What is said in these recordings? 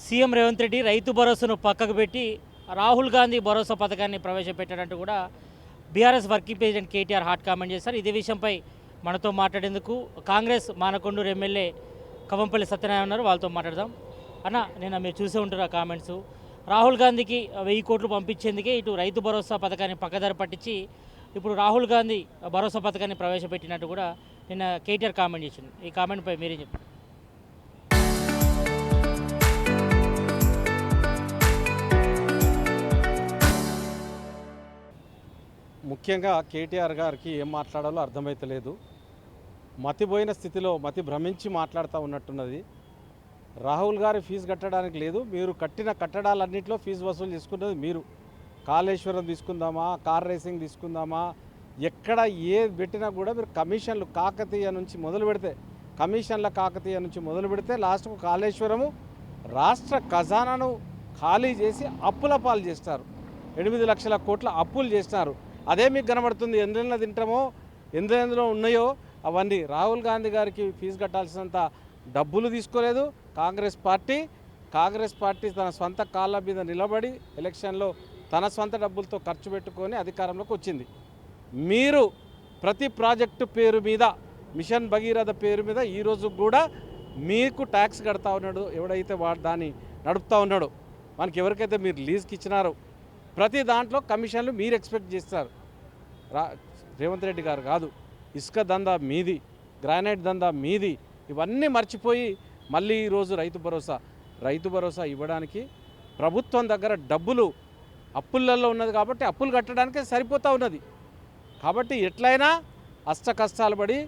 CM Revanth Reddy రైతు భరోసాను పక్కకు పెట్టి రాహుల్ గాంధీ భరోసా పథకాన్ని ప్రవేశపెట్టారంటూ కూడా BRS working president KTR hot comment చేశారు. ఇదే విషయంపై మనతో మాట్లాడేందుకు కాంగ్రెస్ మానకొండూరు ఎమ్మెల్యే కవంపల్లి సత్యనారాయణ ఉన్నారు. వాళ్ళతో మాట్లాడదాం. అన్న, నిన్న మీరు చూసే ఉంటారు ఆ కామెంట్స్. రాహుల్ గాంధీకి 1000 కోట్లు పంపించేందుకే ఇటు రైతు భరోసా పథకాన్ని పక్కదారి పట్టించి ఇప్పుడు రాహుల్ గాంధీ భరోసా పథకాన్ని ప్రవేశపెట్టినట్టు కూడా నిన్న కేటీఆర్ కామెంట్ చేసింది. ఈ కామెంట్పై మీరేం చెప్తారు? ముఖ్యంగా కేటీఆర్ గారికి ఏం మాట్లాడాలో అర్థమైతలేదు. మతిపోయిన స్థితిలో మతి భ్రమించి మాట్లాడుతూ ఉన్నట్టున్నది. రాహుల్ గారి ఫీజు కట్టడానికి లేదు, మీరు కట్టిన కట్టడాలన్నింటిలో ఫీజు వసూలు చేసుకున్నది మీరు. కాళేశ్వరం తీసుకుందామా, కార్ రేసింగ్ తీసుకుందామా, ఎక్కడ ఏది పెట్టినా కూడా మీరు కమిషన్లు కాకతీయ నుంచి మొదలు పెడితే లాస్ట్కు కాళేశ్వరము రాష్ట్ర ఖజానాను ఖాళీ చేసి అప్పుల పాలు చేస్తారు. 8 లక్షల కోట్ల అప్పులు చేస్తున్నారు. అదే మీకు కనబడుతుంది. ఎందులో తింటామో ఎందులో ఉన్నాయో అవన్నీ. రాహుల్ గాంధీ గారికి ఫీజు కట్టాల్సినంత డబ్బులు తీసుకోలేదు కాంగ్రెస్ పార్టీ. తన సొంత కాళ్ళ మీద నిలబడి ఎలక్షన్లో తన సొంత డబ్బులతో ఖర్చు పెట్టుకొని అధికారంలోకి వచ్చింది. మీరు ప్రతి ప్రాజెక్టు పేరు మీద, మిషన్ భగీరథ పేరు మీద ఈరోజు కూడా మీకు ట్యాక్స్ కడతా ఉన్నాడు. ఎవడైతే దాన్ని నడుపుతూ ఉన్నాడో, మనకి ఎవరికైతే మీరు లీజ్కి ఇచ్చినారో ప్రతి దాంట్లో కమిషన్లు మీరు ఎక్స్పెక్ట్ చేస్తారు. రేవంత్ రెడ్డి గారు కాదు. ఇసుక దందా మీది, గ్రానైట్ దందా మీది. ఇవన్నీ మర్చిపోయి మళ్ళీ ఈరోజు రైతు భరోసా ఇవ్వడానికి ప్రభుత్వం దగ్గర డబ్బులు అప్పులలో ఉన్నది కాబట్టి అప్పులు కట్టడానికే సరిపోతూ ఉన్నది. కాబట్టి ఎట్లయినా అష్ట కష్టాలు పడి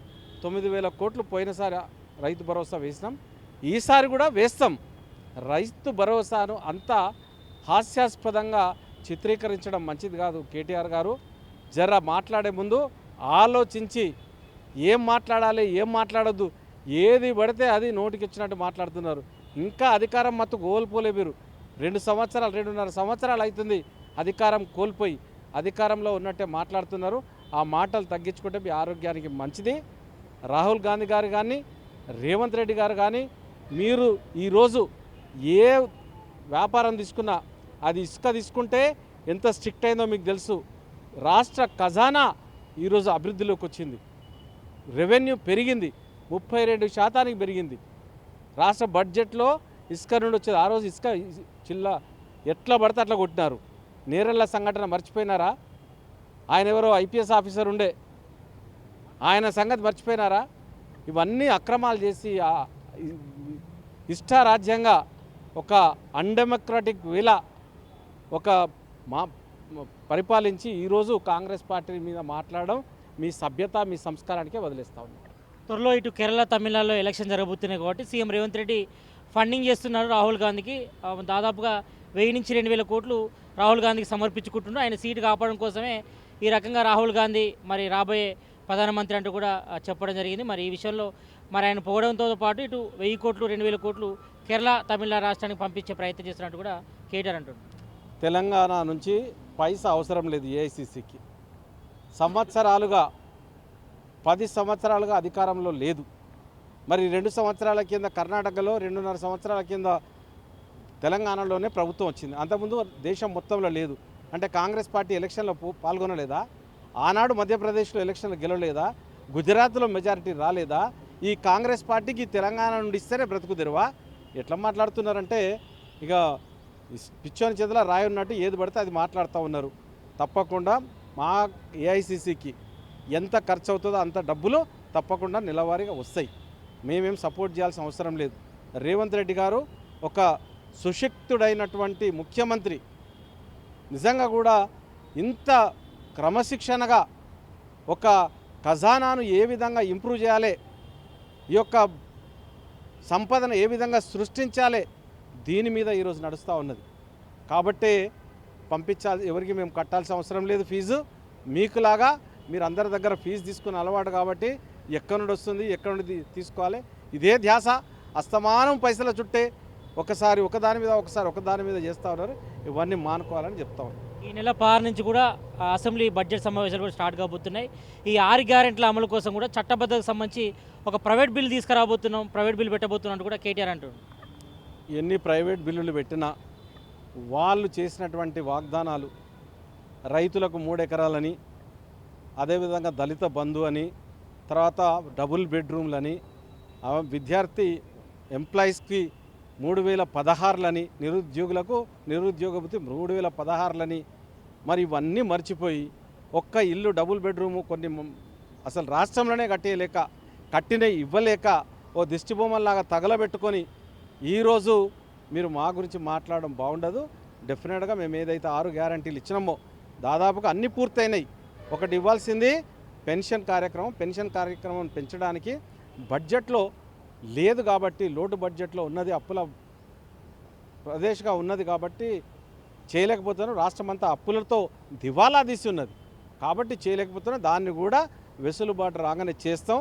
9,000 కోట్లు పోయినసారి రైతు భరోసా వేసినాం, ఈసారి కూడా వేస్తాం. రైతు భరోసాను అంతా హాస్యాస్పదంగా చిత్రీకరించడం మంచిది కాదు. కేటీఆర్ గారు జర మాట్లాడే ముందు ఆలోచించి ఏం మాట్లాడాలి, ఏం మాట్లాడొద్దు, ఏది పడితే అది నోటికి వచ్చినట్టు మాట్లాడుతున్నారు. ఇంకా అధికారం మత్తు కోల్పోలే. మీరు 2.5 సంవత్సరాలు అవుతుంది అధికారం కోల్పోయి. అధికారంలో ఉన్నట్టే మాట్లాడుతున్నారు. ఆ మాటలు తగ్గించుకుంటే మీ ఆరోగ్యానికి మంచిది. రాహుల్ గాంధీ గారు కానీ, రేవంత్ రెడ్డి గారు కానీ, మీరు ఈరోజు ఏ వ్యాపారం తీసుకున్నా అది ఇసుక తీసుకుంటే ఎంత స్ట్రిక్ట్ అయిందో మీకు తెలుసు. రాష్ట్ర ఖజానా ఈరోజు అభివృద్ధిలోకి వచ్చింది. రెవెన్యూ పెరిగింది, 32% పెరిగింది. రాష్ట్ర బడ్జెట్లో ఇసుక నుండి వచ్చేది. ఆ రోజు ఇసుక ఎట్లా పడితే అట్లా కొట్టినారు. నేరెళ్ళ సంఘటన మర్చిపోయినారా? ఆయన ఎవరో ఐపీఎస్ ఆఫీసర్ ఉండే, ఆయన సంగతి మర్చిపోయినారా? ఇవన్నీ అక్రమాలు చేసి ఇష్టారాజ్యంగా ఒక అన్డెమోక్రటిక్ వేళ పరిపాలించి ఈరోజు కాంగ్రెస్ పార్టీ మీద మాట్లాడడం మీ సభ్యత, మీ సంస్కారానికే వదిలేస్తూ ఉన్నారు. త్వరలో ఇటు కేరళ, తమిళనాడులో ఎలక్షన్ జరగబోతున్నాయి కాబట్టి సీఎం రేవంత్ రెడ్డి ఫండింగ్ చేస్తున్నారు రాహుల్ గాంధీకి. దాదాపుగా 1000 నుంచి 2000 కోట్లు రాహుల్ గాంధీకి సమర్పించుకుంటున్నారు. ఆయన సీటు కాపాడడం కోసమే ఈ రకంగా రాహుల్ గాంధీ మరి రాబోయే ప్రధానమంత్రి అంటూ కూడా చెప్పడం జరిగింది. మరి ఈ విషయంలో మరి ఆయన పోవడంతో పాటు ఇటు 1000 కోట్లు 2000 కోట్లు కేరళ, తమిళనాడు రాష్ట్రానికి పంపించే ప్రయత్నం చేస్తున్నట్టు కూడా కేటీఆర్ అంటున్నారు. తెలంగాణ నుంచి పైసా అవసరం లేదు ఏఐసిసికి. 10 సంవత్సరాలుగా అధికారంలో లేదు. మరి 2 సంవత్సరాల కింద కర్ణాటకలో, 2.5 సంవత్సరాల కింద తెలంగాణలోనే ప్రభుత్వం వచ్చింది. అంతకుముందు దేశం మొత్తంలో లేదు. అంటే కాంగ్రెస్ పార్టీ ఎలక్షన్లో పాల్గొనలేదా? ఆనాడు మధ్యప్రదేశ్లో ఎలక్షన్లు గెలవలేదా? గుజరాత్లో మెజారిటీ రాలేదా? ఈ కాంగ్రెస్ పార్టీకి తెలంగాణ నుండి ఇస్తేనే బ్రతుకు తెరువా? ఎట్లా మాట్లాడుతున్నారంటే ఇక పిచ్చోని చేతిలో రాయి ఉన్నట్టు ఏది పడితే అది మాట్లాడుతూ ఉన్నారు. తప్పకుండా మా ఏఐసిసికి ఎంత ఖర్చు అవుతుందో అంత డబ్బులు తప్పకుండా నెలవారీగా వస్తాయి. మేమేం సపోర్ట్ చేయాల్సిన అవసరం లేదు. రేవంత్ రెడ్డి గారు ఒక సుశక్తుడైనటువంటి ముఖ్యమంత్రి. నిజంగా కూడా ఇంత క్రమశిక్షణగా ఒక ఖజానాను ఏ విధంగా ఇంప్రూవ్ చేయాలి, ఈ యొక్క సంపదను ఏ విధంగా సృష్టించాలి, దీని మీద ఈరోజు నడుస్తూ ఉన్నది. కాబట్టే పంపించాలి. ఎవరికి మేము కట్టాల్సిన అవసరం లేదు ఫీజు. మీకులాగా మీరు అందరి దగ్గర ఫీజు తీసుకుని అలవాటు కాబట్టి ఎక్కడి నుండి వస్తుంది, ఎక్కడి నుండి తీసుకోవాలి, ఇదే ధ్యాస. అస్తమానం పైసల చుట్టే ఒకసారి ఒకదాని మీద చేస్తూ ఉన్నారు. ఇవన్నీ మానుకోవాలని చెప్తా ఉన్నారు. ఈ నెల 6 నుంచి కూడా అసెంబ్లీ బడ్జెట్ సమావేశాలు కూడా స్టార్ట్ కాబోతున్నాయి. ఈ 6 గ్యారెంటీల అమలు కోసం కూడా చట్టబద్ధతకు సంబంధించి ఒక ప్రైవేట్ బిల్ తీసుకురాబోతున్నాం, ప్రైవేట్ బిల్ పెట్టబోతున్నాం కూడా కేటీఆర్ అంటున్నారు. ఎన్ని ప్రైవేట్ బిల్లులు పెట్టినా వాళ్ళు చేసినటువంటి వాగ్దానాలు రైతులకు 3 ఎకరాలని, అదేవిధంగా దళిత బంధు అని, తర్వాత డబుల్ బెడ్రూమ్లని, విద్యార్థి ఎంప్లాయీస్కి 3016లని, నిరుద్యోగులకు నిరుద్యోగ భృతి 3016లని, మరి ఇవన్నీ మర్చిపోయి ఒక్క ఇల్లు డబుల్ బెడ్రూము కొన్ని అసలు రాష్ట్రంలోనే కట్టేయలేక, కట్టిన ఇవ్వలేక ఓ దిష్టిబొమ్మలాగా తగలబెట్టుకొని ఈరోజు మీరు మా గురించి మాట్లాడడం బాగుండదు. డెఫినెట్గా మేము ఏదైతే 6 గ్యారంటీలు ఇచ్చినామో దాదాపుగా అన్నీ పూర్తయినాయి. ఒకటి ఇవ్వాల్సింది పెన్షన్ కార్యక్రమం పెంచడానికి బడ్జెట్లో లేదు కాబట్టి, లోటు బడ్జెట్లో ఉన్నది, అప్పుల ప్రదేశ్గా ఉన్నది కాబట్టి చేయలేకపోతున్నాం. రాష్ట్రమంతా అప్పులతో దివాలా తీసి ఉన్నది కాబట్టి చేయలేకపోతున్నాం. దాన్ని కూడా వెసులుబాటు రాగానే చేస్తాం.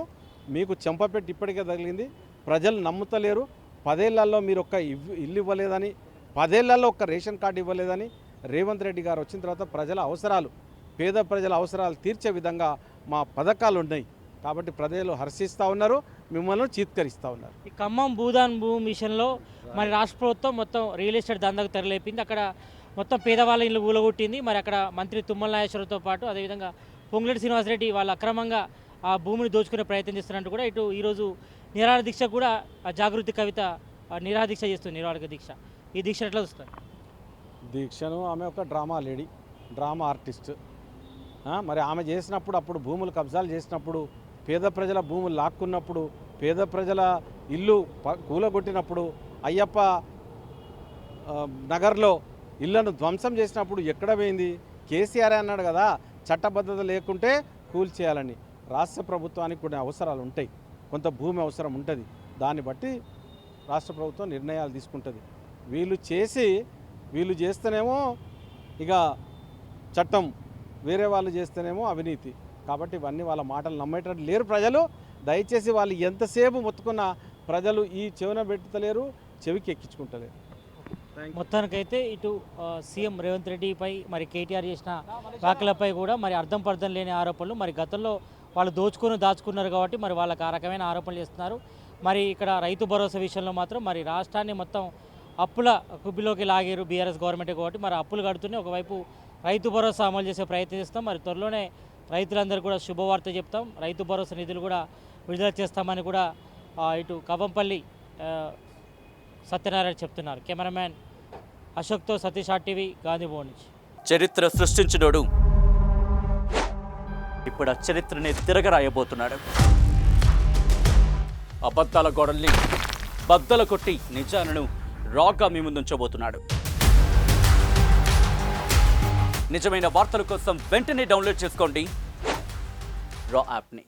మీకు చెంపపెట్టి ఇప్పటికే తగిలింది, ప్రజలు నమ్ముతలేరు. 10 ఏళ్లలో మీరు ఒక్క ఇల్లు ఇవ్వలేదని, 10 ఏళ్లలో ఒక్క రేషన్ కార్డు ఇవ్వలేదని రేవంత్ రెడ్డి గారు వచ్చిన తర్వాత పేద ప్రజల అవసరాలు తీర్చే విధంగా మా పథకాలు ఉన్నాయి కాబట్టి ప్రజలు హర్షిస్తూ ఉన్నారు, మిమ్మల్ని చీత్కరిస్తూ ఉన్నారు. ఈ ఖమ్మం భూదాన్ భూమి మిషన్లో మరి రాష్ట్ర ప్రభుత్వం మొత్తం రియల్ ఎస్టేట్ దందాకు తెరలేపింది. అక్కడ మొత్తం పేదవాళ్ళ ఇల్లు ఊలగొట్టింది. మరి అక్కడ మంత్రి తుమ్మల నాగేశ్వరరావుతో పాటు అదేవిధంగా పొంగులేటి శ్రీనివాసరెడ్డి వాళ్ళు అక్రమంగా ఆ భూమిని దోచుకునే ప్రయత్నం చేస్తున్నట్టు కూడా ఇటు ఈరోజు నిరాహార దీక్ష కూడా జాగృతి కవిత నిరాహార దీక్ష చేస్తుంది. నిరాహార దీక్ష, ఈ దీక్ష ఎట్లా చూస్తారు? దీక్షను ఆమె ఒక డ్రామా ఆర్టిస్ట్. మరి ఆమె చేసినప్పుడు, అప్పుడు భూములు కబ్జాలు చేసినప్పుడు, పేద ప్రజల భూములు లాక్కున్నప్పుడు, పేద ప్రజల ఇల్లు కూలగొట్టినప్పుడు, అయ్యప్ప నగర్లో ఇళ్లను ధ్వంసం చేసినప్పుడు ఎక్కడ పోయింది? కేసీఆర్ అన్నాడు కదా చట్టబద్ధత లేకుంటే కూల్చేయాలని. రాష్ట్ర ప్రభుత్వానికి కొన్ని అవసరాలు ఉంటాయి, కొంత భూమి అవసరం ఉంటుంది. దాన్ని బట్టి రాష్ట్ర ప్రభుత్వం నిర్ణయాలు తీసుకుంటుంది. వీళ్ళు చేస్తేనేమో ఇక చట్టం, వేరే వాళ్ళు చేస్తేనేమో అవినీతి. కాబట్టి ఇవన్నీ వాళ్ళ మాటలు నమ్మేటట్టు లేరు ప్రజలు. దయచేసి వాళ్ళు ఎంతసేపు మొత్తుకున్న ప్రజలు ఈ చెవిన పెట్టుతలేరు, చెవికి ఎక్కించుకుంటలేరు. మొత్తానికైతే ఇటు సీఎం రేవంత్ రెడ్డిపై మరి కేటీఆర్ చేసిన వ్యాఖ్యలపై కూడా మరి అర్థం పర్థం లేని ఆరోపణలు, మరి గతంలో వాళ్ళు దాచుకున్నారు కాబట్టి మరి వాళ్ళకి ఆ రకమైన ఆరోపణలు చేస్తున్నారు. మరి ఇక్కడ రైతు భరోసా విషయంలో మాత్రం మరి రాష్ట్రాన్ని మొత్తం అప్పుల కుబ్బిలోకి లాగారు బీఆర్ఎస్ గవర్నమెంట్ కాబట్టి మరి అప్పులు కడుతూనే ఒకవైపు రైతు భరోసా అమలు చేసే ప్రయత్నం చేస్తాం. మరి త్వరలోనే రైతులందరూ కూడా శుభవార్త చెప్తాం, రైతు భరోసా నిధులు కూడా విడుదల చేస్తామని కూడా ఇటు కవ్వంపల్లి సత్యనారాయణ చెప్తున్నారు. కెమెరామ్యాన్ అశోక్తో సతీష్ ఆర్టీవీ గాంధీభవన్ నుంచి. చరిత్ర సృష్టించినోడు ఇప్పుడు ఆ చరిత్రని తిరగరాయబోతున్నాడు. అబద్ధాల గోడల్ని బద్దలు కొట్టి నిజాలను రాగా మీ ముందుంచబోతున్నాడు. నిజమైన వార్తల కోసం వెంటనే డౌన్లోడ్ చేసుకోండి రా యాప్ని.